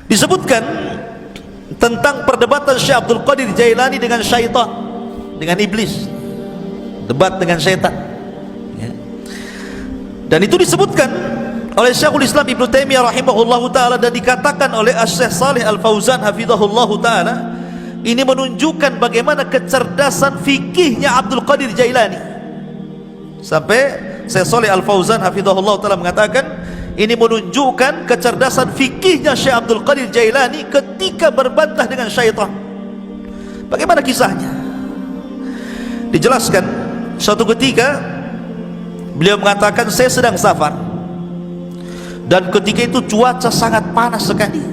Disebutkan tentang perdebatan Syekh Abdul Qadir Jailani dengan syaitan, dengan iblis, debat dengan syaitan, ya. Dan itu disebutkan oleh Syekhul Islam Ibnu Taimiyah rahimahullahu taala, dan dikatakan oleh Syekh Shalih Al-Fauzan hafizahullahu taala, ini menunjukkan bagaimana kecerdasan fikihnya Abdul Qadir Jailani. Sampai Syekh Shalih Al-Fauzan hafizahullahu taala mengatakan, ini menunjukkan kecerdasan fikihnya Syekh Abdul Qadir Jailani ketika berbantah dengan syaitan. Bagaimana kisahnya? Dijelaskan, suatu ketika beliau mengatakan, saya sedang safar, dan ketika itu cuaca sangat panas sekali,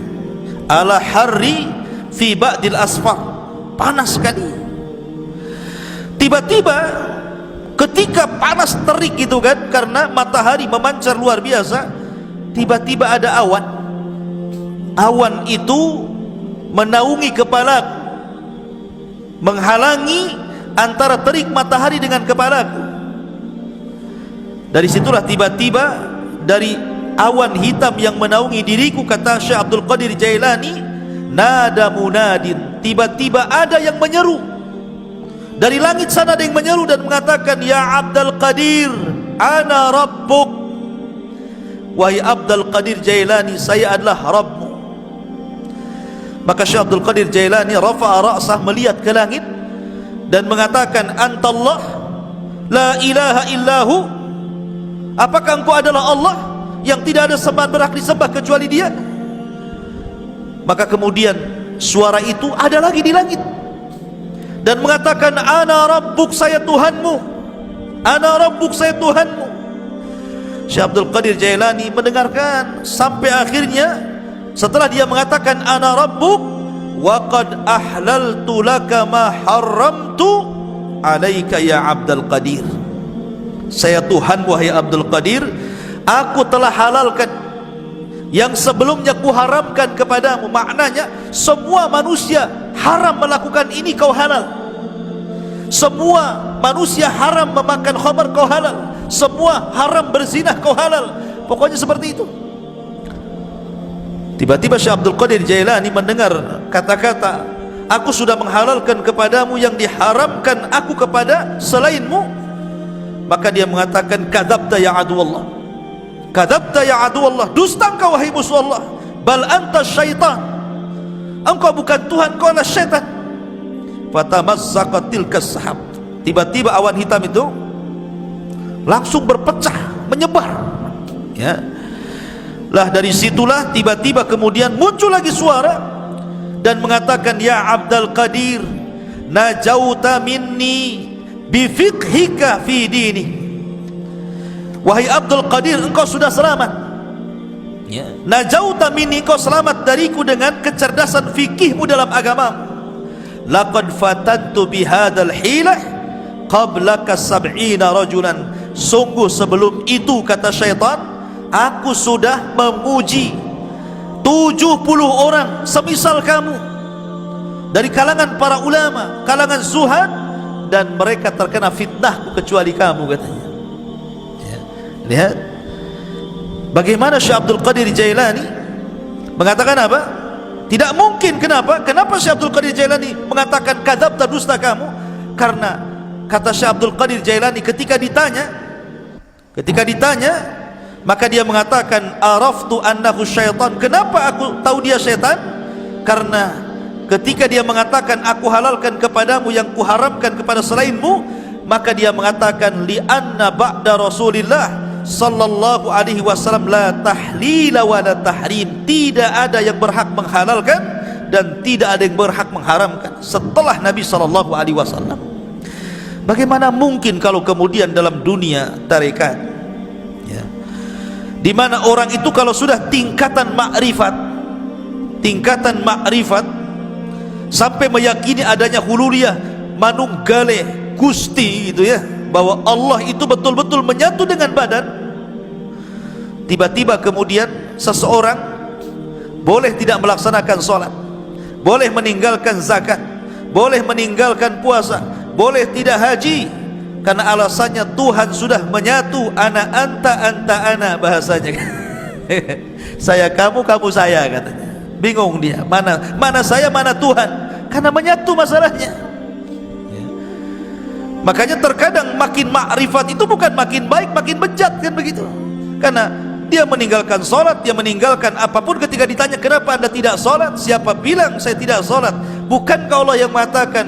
ala harri fi ba'dil asfar, panas sekali. Tiba-tiba ketika panas terik gitu kan, karena matahari memancar luar biasa, tiba-tiba ada awan. Awan itu menaungi kepalaku, menghalangi antara terik matahari dengan kepalaku. Dari situlah tiba-tiba dari awan hitam yang menaungi diriku, kata Syekh Abdul Qadir Jailani, nada munadin, tiba-tiba ada yang menyeru dari langit sana, ada yang menyeru dan mengatakan, ya Abdul Qadir, ana rabbuk, wahai Abdul Qadir Jailani, saya adalah Rabbmu. Maka Syekh Abdul Qadir Jailani rafa'a ra'sah, melihat ke langit dan mengatakan, antallah la ilaha illahu, apakah engkau adalah Allah yang tidak ada sembahan berhak disembah kecuali Dia? Maka kemudian suara itu ada lagi di langit dan mengatakan, ana rabbuk, saya Tuhanmu, ana rabbuk, saya Tuhanmu. Syekh Abdul Qadir Jailani mendengarkan sampai akhirnya, setelah dia mengatakan ana rabbuk, wa qad ahlaltu laka ma haramtu alaika ya Abdul Qadir, saya Tuhan wahai Abdul Qadir, aku telah halalkan yang sebelumnya kuharamkan kepadamu. Maknanya semua manusia haram melakukan ini, kau halal. Semua manusia haram memakan khamar, kau halal. Semua haram berzinah, kau halal. Pokoknya seperti itu. Tiba-tiba Syekh Abdul Qadir Jailani mendengar kata-kata, aku sudah menghalalkan kepadamu yang diharamkan aku kepada selainmu. Maka dia mengatakan, kadzabta ya aduwallah, kadzabta ya aduwallah, dusta engkau wahai musuh Allah, bal anta syaitan, engkau bukan Tuhan, kau adalah syaitan. Fatamazzaqat tilkas sahab, tiba-tiba awan hitam itu langsung berpecah, menyebar, ya. Lah dari situlah tiba-tiba kemudian muncul lagi suara dan mengatakan, ya Abdul Qadir, najauta minni bifiqhika fi dini, wahai Abdul Qadir, engkau sudah selamat, ya. Najauta minni, engkau selamat dariku dengan kecerdasan fikihmu dalam agamamu. Laqad fatantu bihadzal hilah qablaka 70 rajulan, sungguh sebelum itu, kata syaitan, aku sudah memuji 70 orang semisal kamu dari kalangan para ulama, kalangan zuhad, dan mereka terkena fitnahku kecuali kamu, katanya, ya. Lihat bagaimana Syekh Abdul Qadir Jailani mengatakan apa? Tidak mungkin. Kenapa? Kenapa Syekh Abdul Qadir Jailani mengatakan kadzabta, dusta kamu? Karena kata Syekh Abdul Qadir Jailani, ketika ditanya, maka dia mengatakan, araftu annahu syaitan. Kenapa aku tahu dia syaitan? Karena ketika dia mengatakan, aku halalkan kepadamu yang kuharamkan kepada selainmu, maka dia mengatakan, li anna ba'da Rasulillah sallallahu alaihi wasallam la tahlila wa la tahrim, tidak ada yang berhak menghalalkan dan tidak ada yang berhak mengharamkan setelah Nabi sallallahu alaihi wasallam. Bagaimana mungkin kalau kemudian dalam dunia tarekat, ya, di mana orang itu kalau sudah tingkatan makrifat sampai meyakini adanya hululiyah, manunggale Gusti, gitu ya, bahwa Allah itu betul-betul menyatu dengan badan, tiba-tiba kemudian seseorang boleh tidak melaksanakan sholat, boleh meninggalkan zakat, boleh meninggalkan puasa, boleh tidak haji, karena alasannya Tuhan sudah menyatu, ana anta anta ana, bahasanya saya kamu, kamu saya, katanya. Bingung dia, mana saya, mana Tuhan, karena menyatu masalahnya. Ya. Makanya terkadang makin makrifat itu bukan makin baik, makin bejat, kan begitu. Karena dia meninggalkan sholat, dia meninggalkan apapun. Ketika ditanya kenapa anda tidak sholat, siapa bilang saya tidak sholat? Bukankah Allah yang mengatakan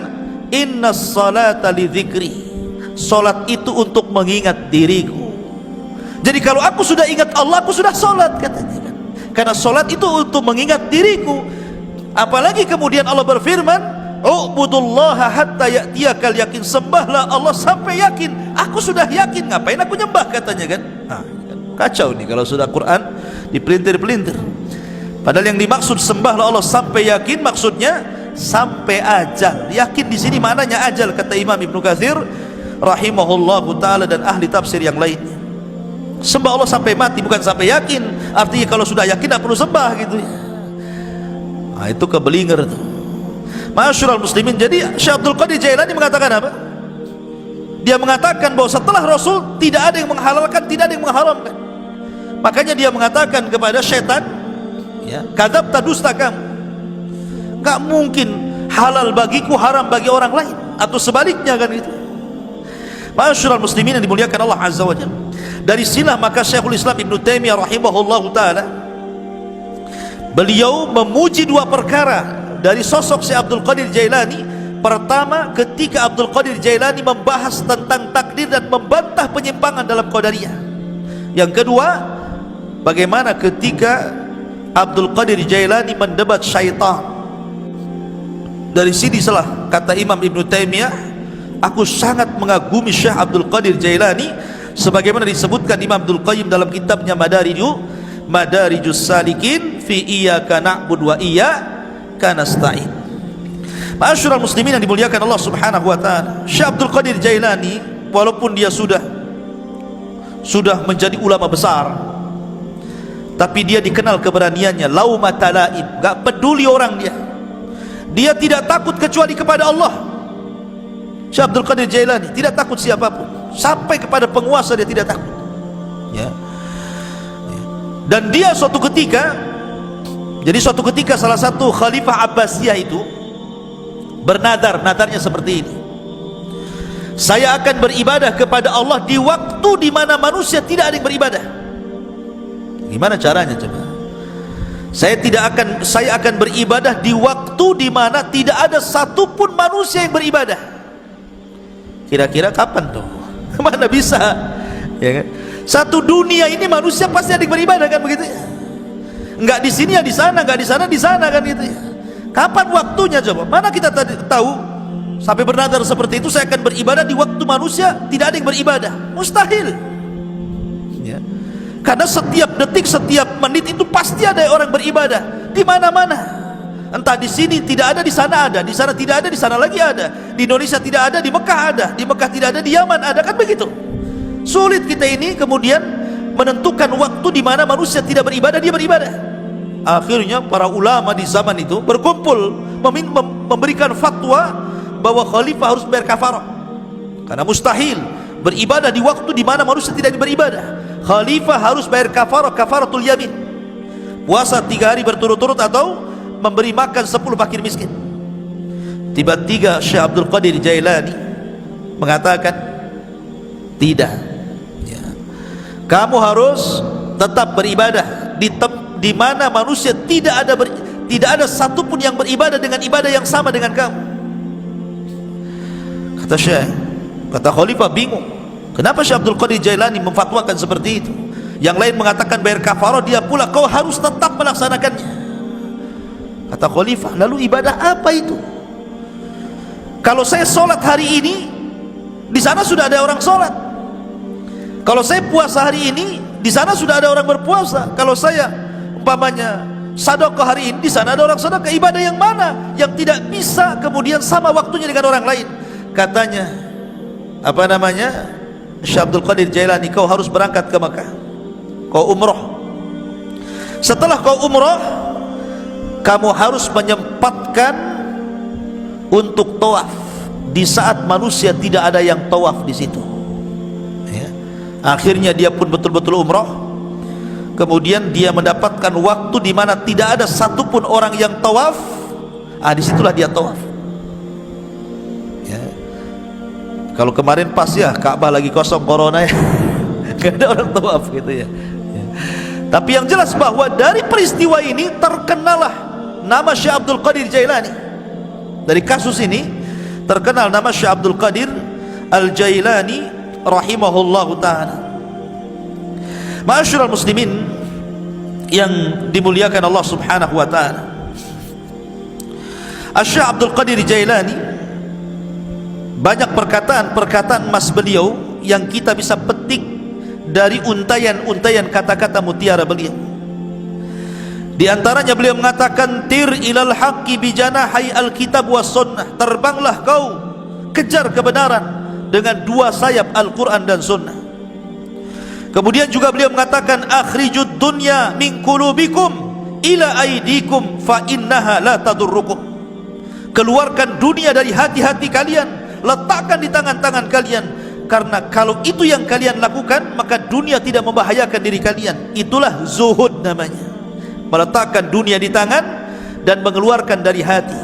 innas salata li dzikri, sholat itu untuk mengingat diriku. Jadi kalau aku sudah ingat Allah, aku sudah sholat, katanya kan. Karena sholat itu untuk mengingat diriku. Apalagi kemudian Allah berfirman, u'budullaha hatta ya'tiyakal yakin, sembahlah Allah sampai yakin. Aku sudah yakin, ngapain aku nyembah, katanya kan. Nah, kacau nih kalau sudah Quran dipelintir-pelintir. Padahal yang dimaksud sembahlah Allah sampai yakin, maksudnya sampai ajal. Yakin di sini maknanya ajal, kata Imam Ibnu Katsir rahimahullahu taala dan ahli tafsir yang lainnya. Sembah Allah sampai mati, bukan sampai yakin. Artinya kalau sudah yakin tidak perlu sembah gitu ya. Nah, itu kebelinger tuh. Masyarul muslimin, jadi Syekh Abdul Qadir Jailani mengatakan apa? Dia mengatakan bahwa setelah Rasul tidak ada yang menghalalkan, tidak ada yang mengharamkan. Makanya dia mengatakan kepada syaitan, ya, kadzabta, dusta kamu. Gak mungkin halal bagiku haram bagi orang lain, atau sebaliknya kan gitu. Masyarul muslimin yang dimuliakan Allah Azza wa Jalla. Dari sinilah maka Syekhul Islam Ibnu Taimiyah rahimahullahu taala, beliau memuji dua perkara dari sosok Syekh Abdul Qadir Jailani. Pertama, ketika Abdul Qadir Jailani membahas tentang takdir dan membantah penyimpangan dalam qadariyah. Yang kedua, bagaimana ketika Abdul Qadir Jailani mendebat syaitan. Dari sini salah kata Imam Ibnu Taimiyah, aku sangat mengagumi Syekh Abdul Qadir Jailani, sebagaimana disebutkan Imam Abdul Qayyim dalam kitabnya Madarijus Salikin fi iyyaka na'budu wa iyyaka nasta'in. Ma'asyiral muslimin yang dimuliakan Allah Subhanahu wa taala, Syekh Abdul Qadir Jailani walaupun dia sudah menjadi ulama besar, tapi dia dikenal keberaniannya, laumata laim, enggak peduli orang dia. Dia tidak takut kecuali kepada Allah. Syekh Abdul Qadir Jailani tidak takut siapapun, sampai kepada penguasa dia tidak takut, ya. Dan dia suatu ketika salah satu Khalifah Abbasiyah itu bernadar, nadarnya seperti ini: saya akan beribadah kepada Allah di waktu di mana manusia tidak ada yang beribadah. Gimana caranya coba? Saya akan beribadah di waktu di mana tidak ada satupun manusia yang beribadah. Kira-kira kapan tuh? Mana bisa, ya kan? Satu dunia ini manusia pasti ada yang beribadah, kan begitu ya? Enggak di sini ya di sana, enggak di sana di sana, kan gitu ya. Kapan waktunya coba? Mana kita tahu sampai bernadar seperti itu, saya akan beribadah di waktu manusia tidak ada yang beribadah. Mustahil, ya. Karena setiap detik, setiap menit itu pasti ada orang beribadah di mana-mana. Entah di sini tidak ada, di sana ada, di sana tidak ada, di sana lagi ada, di Indonesia tidak ada, di Mekah ada, di Mekah tidak ada, di Yaman ada, kan begitu. Sulit kita ini kemudian menentukan waktu di mana manusia tidak beribadah, dia beribadah. Akhirnya para ulama di zaman itu berkumpul memberikan fatwa bahwa khalifah harus bayar kafarah, karena mustahil beribadah di waktu di mana manusia tidak beribadah. Khalifah harus bayar kafarah, kafaratul yamin, puasa 3 hari berturut-turut atau memberi makan 10 fakir miskin. Tiba-tiba Syekh Abdul Qadir Jailani mengatakan, tidak, ya, kamu harus tetap beribadah di mana manusia tidak ada satupun yang beribadah dengan ibadah yang sama dengan kamu. Kata Khalifah bingung, kenapa Syekh Abdul Qadir Jailani memfatwakan seperti itu? Yang lain mengatakan bayar kafarah, dia pula kau harus tetap melaksanakannya. Kata Khalifah, lalu ibadah apa itu? Kalau saya sholat hari ini, di sana sudah ada orang sholat. Kalau saya puasa hari ini, di sana sudah ada orang berpuasa. Kalau saya umpamanya sedekah hari ini, di sana ada orang sedekah. Ibadah yang mana yang tidak bisa kemudian sama waktunya dengan orang lain? Katanya, Syekh Abdul Qadir Jailani, kau harus berangkat ke Makkah, kau umroh. Setelah kau umroh, kamu harus menyempatkan untuk tawaf di saat manusia tidak ada yang tawaf di situ, ya. Akhirnya dia pun betul-betul umroh. kemudian dia mendapatkan waktu di mana tidak ada satupun orang yang tawaf, disitulah dia tawaf. Ya. Kalau kemarin pas ya Ka'bah lagi kosong corona ya, nggak ada orang tawaf gitu ya. Ya. Tapi yang jelas bahwa dari peristiwa ini terkenalah nama Syekh Abdul Qadir Jailani. Dari kasus ini terkenal nama Syekh Abdul Qadir Al-Jailani rahimahullahu ta'ala. Ma'asyiral muslimin yang dimuliakan Allah subhanahu wa ta'ala, Syekh Abdul Qadir Jailani banyak perkataan-perkataan emas beliau yang kita bisa petik dari untayan-untayan kata-kata mutiara beliau. Di antaranya beliau mengatakan, tir ilal haqqi bijanahi alkitab was sunnah, terbanglah kau kejar kebenaran dengan dua sayap Al-Quran dan Sunnah. Kemudian juga beliau mengatakan, akhrijud dunya min qulubikum ila aidikum fa innaha la tadurrukum. Keluarkan dunia dari hati-hati kalian, letakkan di tangan-tangan kalian, karena kalau itu yang kalian lakukan maka dunia tidak membahayakan diri kalian. Itulah zuhud namanya, meletakkan dunia di tangan dan mengeluarkan dari hati.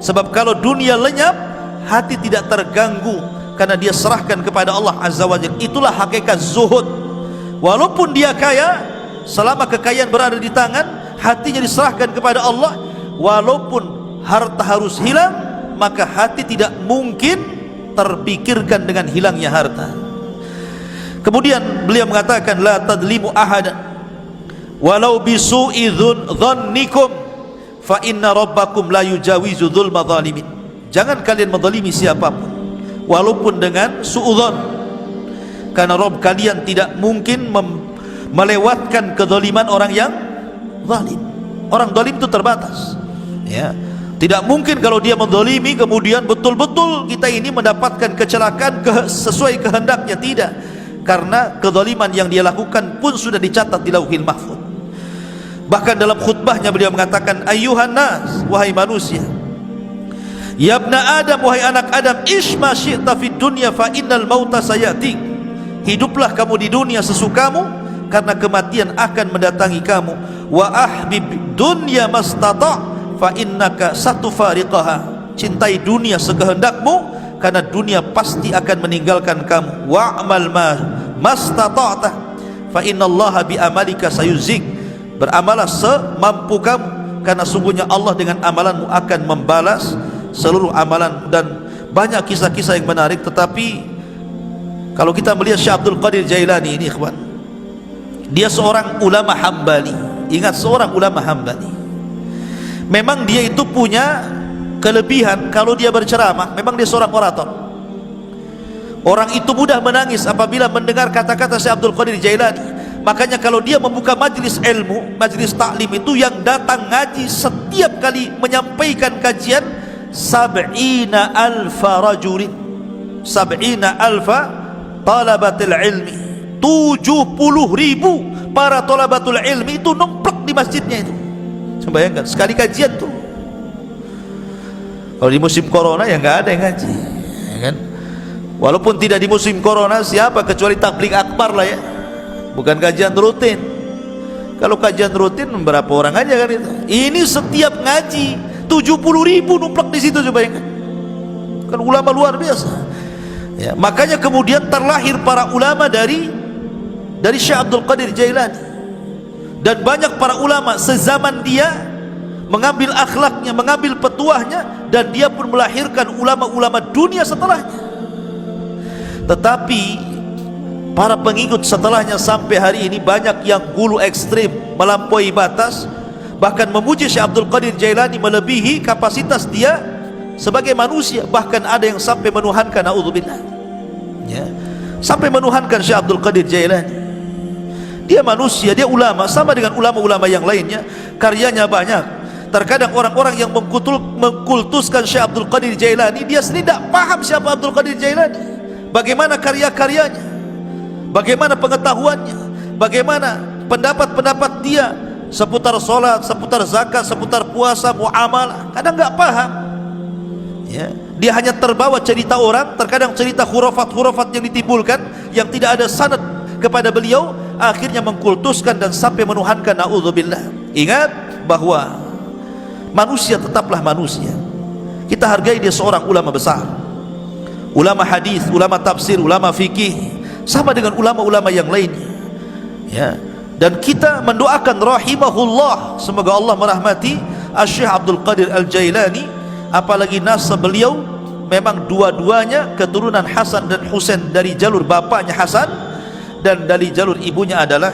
Sebab kalau dunia lenyap, hati tidak terganggu karena dia serahkan kepada Allah Azza wa Jalla. Itulah hakikat zuhud. Walaupun dia kaya, selama kekayaan berada di tangan, hatinya diserahkan kepada Allah. Walaupun harta harus hilang, maka hati tidak mungkin terpikirkan dengan hilangnya harta. Kemudian beliau mengatakan, la tadlimu ahadan walau bisu'i dhannikum fa inna rabbakum la yujawizu dzulma zalimin. Jangan kalian menzalimi siapapun walaupun dengan suudzon, karena Rabb kalian tidak mungkin melewatkan kezaliman orang yang zalim. Orang zalim itu terbatas, ya. Tidak mungkin kalau dia menzalimi kemudian betul-betul kita ini mendapatkan kecelakaan sesuai kehendaknya. Tidak, karena kezaliman yang dia lakukan pun sudah dicatat di Lauhil Mahfuz. Bahkan dalam khutbahnya beliau mengatakan, ayyuhan nas, wahai manusia, ya ibna Adam, wahai anak Adam, ishma syi'ta fid dunya fa innal mauta sayati. Hiduplah kamu di dunia sesukamu, karena kematian akan mendatangi kamu. Wa ahbib dunya mastata' fa innaka satufariqaha. Cintai dunia sekehendakmu, karena dunia pasti akan meninggalkan kamu. Wa'mal mastata'ta fa innallaha bi amalika sayuzik. Beramalah semampu kamu, karena sungguhnya Allah dengan amalanmu akan membalas seluruh amalan. Dan banyak kisah-kisah yang menarik. Tetapi kalau kita melihat Syekh Abdul Qadir Jailani ini, ikhwan, dia seorang ulama Hambali. Ingat, seorang ulama Hambali. Memang dia itu punya kelebihan, kalau dia berceramah, memang dia seorang orator. Orang itu mudah menangis apabila mendengar kata-kata Syekh Abdul Qadir Jailani. Makanya kalau dia membuka majlis ilmu, majlis taklim itu, yang datang ngaji setiap kali menyampaikan kajian, sab'ina alfa rajulin, sab'ina alfa talabatul ilmi, 70.000 para talabatul ilmi itu numplek di masjidnya itu. Bayangkan, sekali kajian tuh. Kalau di musim corona ya nggak ada yang ngaji, ya kan? Walaupun tidak di musim corona, siapa kecuali tabligh akbar lah ya, bukan kajian rutin. Kalau kajian rutin berapa orang aja kan itu. Ini setiap ngaji 70.000 numplek di situ, coba bayangkan. Kan ulama luar biasa. Ya, makanya kemudian terlahir para ulama dari Syekh Abdul Qadir Jailani. Dan banyak para ulama sezaman dia mengambil akhlaknya, mengambil petuahnya, dan dia pun melahirkan ulama-ulama dunia setelahnya. Tetapi para pengikut setelahnya sampai hari ini banyak yang gulu ekstrim, melampaui batas, bahkan memuji Syekh Abdul Qadir Jailani melebihi kapasitas dia sebagai manusia. Bahkan ada yang sampai menuhankan, naudzubillah, ya, sampai menuhankan Syekh Abdul Qadir Jailani. Dia manusia, dia ulama, sama dengan ulama-ulama yang lainnya, karyanya banyak. Terkadang orang-orang yang mengkultuskan Syekh Abdul Qadir Jailani, dia sendiri tidak paham siapa Abdul Qadir Jailani, bagaimana karya-karyanya, bagaimana pengetahuannya, bagaimana pendapat-pendapat dia seputar sholat, seputar zakat, seputar puasa, muamalah. Kadang nggak paham, ya. Dia hanya terbawa cerita orang, terkadang cerita khurafat-khurafat yang ditimbulkan, yang tidak ada sanad kepada beliau, akhirnya mengkultuskan dan sampai menuhankan, naudzubillah. Ingat bahwa manusia tetaplah manusia. Kita hargai dia seorang ulama besar, ulama hadis, ulama tafsir, ulama fikih, sama dengan ulama-ulama yang lainnya, ya. Dan kita mendoakan rahimahullah, semoga Allah merahmati Syekh Abdul Qadir Al-Jailani. Apalagi nasab beliau memang dua-duanya keturunan Hasan dan Husain, dari jalur bapaknya Hasan dan dari jalur ibunya adalah